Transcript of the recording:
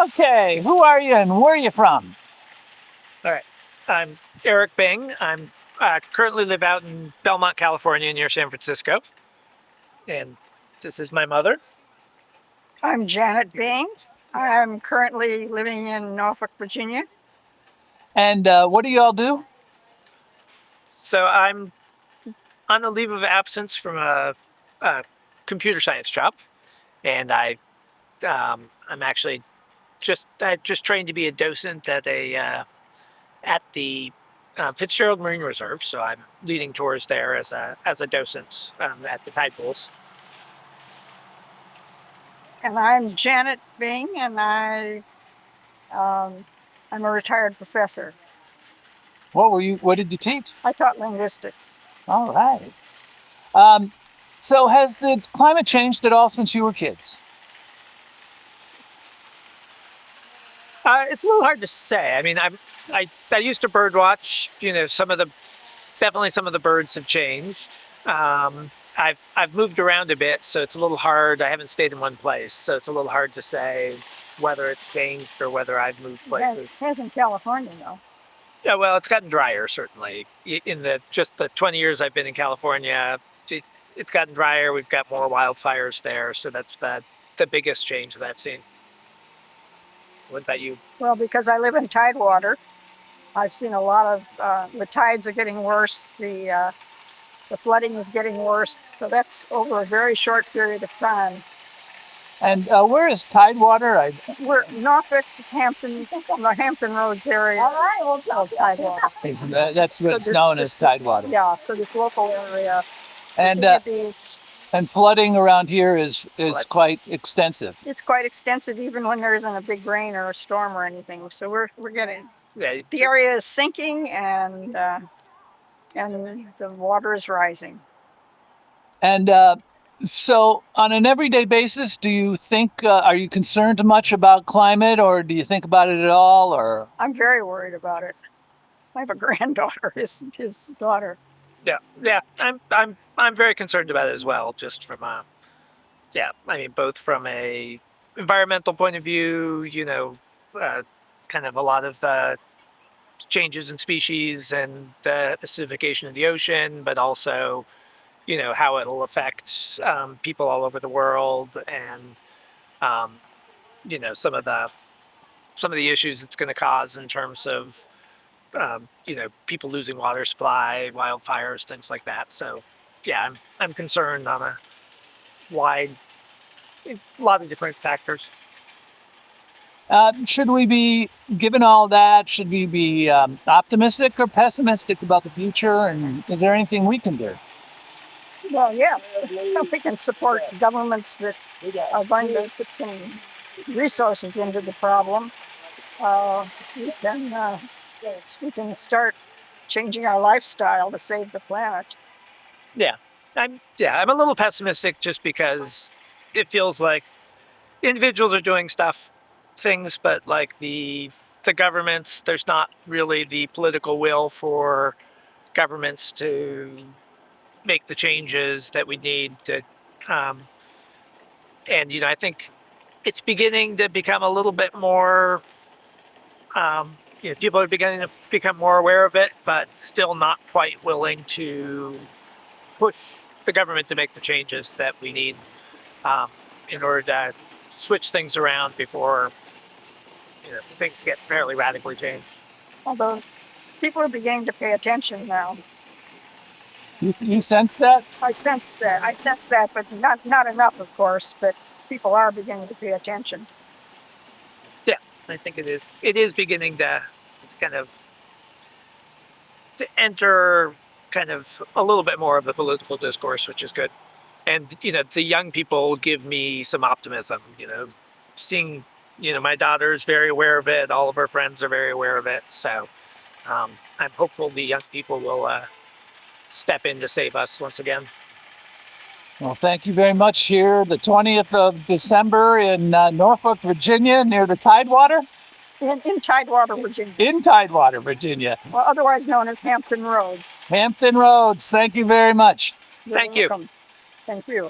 Okay, who are you and where are you from? All right. I'm Eric Bing. I'm currently live out in Belmont, California, near San Francisco. And this is my mother. I'm Janet Bing. I'm currently living in Norfolk, Virginia. And what do you all do? So I'm on a leave of absence from a computer science job, and I'm actually I just trained to be a docent at the Fitzgerald Marine Reserve. So I'm leading tours there as a docent at the tide pools. And I'm Janet Bing, and I'm a retired professor. What did you teach? I taught linguistics. All right. So has the climate changed at all since you were kids? It's a little hard to say. I mean, I used to bird watch. Definitely some of the birds have changed. I've moved around a bit, so it's a little hard. I haven't stayed in one place, so it's a little hard to say whether it's changed or whether I've moved places. It has in California, though. Yeah, well, it's gotten drier certainly. In the 20 years I've been in California, it's gotten drier. We've got more wildfires there, so that's the biggest change that I've seen. What about you? Well, because I live in tidewater, I've seen a lot of the tides are getting worse. The flooding is getting worse. So that's over a very short period of time. And where is Tidewater? We're Norfolk, Hampton, the Hampton Roads area. All right, we'll talk Tidewater. That's what's known as Tidewater. Yeah, so this local area. And flooding around here is quite extensive. It's quite extensive, even when there isn't a big rain or a storm or anything. So we're getting the area is sinking, and the water is rising. And so, on an everyday basis, do you think are you concerned much about climate, or do you think about it at all? Or I'm very worried about it. I have a granddaughter, his daughter. Yeah. I'm very concerned about it as well. Just from both from a environmental point of view, kind of a lot of the changes in species and the acidification of the ocean, but also, how it'll affect people all over the world, and some of the issues it's going to cause in terms of people losing water supply, wildfires, things like that. So, yeah, I'm concerned on a lot of different factors. should we be, given all that, should we be optimistic or pessimistic about the future? And is there anything we can do? Well, yes, we can support governments that are going to put some resources into the problem. We can start changing our lifestyle to save the planet. Yeah, I'm a little pessimistic just because it feels like individuals are doing things, but like the governments, there's not really the political will for governments to make the changes that we need to. And I think it's beginning to become a little bit more. People are beginning to become more aware of it, but still not quite willing to push the government to make the changes that we need in order to switch things around before things get fairly radically changed. Although people are beginning to pay attention now. You sense that? I sense that, but not enough, of course. But people are beginning to pay attention. Yeah, I think it is. It is beginning to kind of enter kind of a little bit more of the political discourse, which is good. And the young people give me some optimism. Seeing my daughter's very aware of it. All of her friends are very aware of it. So I'm hopeful the young people will step in to save us once again. Well, thank you very much. Here, the 20th of December in Norfolk, Virginia, near the Tidewater. In Tidewater, Virginia. In Tidewater, Virginia. Well, otherwise known as Hampton Roads. Hampton Roads. Thank you very much. You're welcome. Thank you.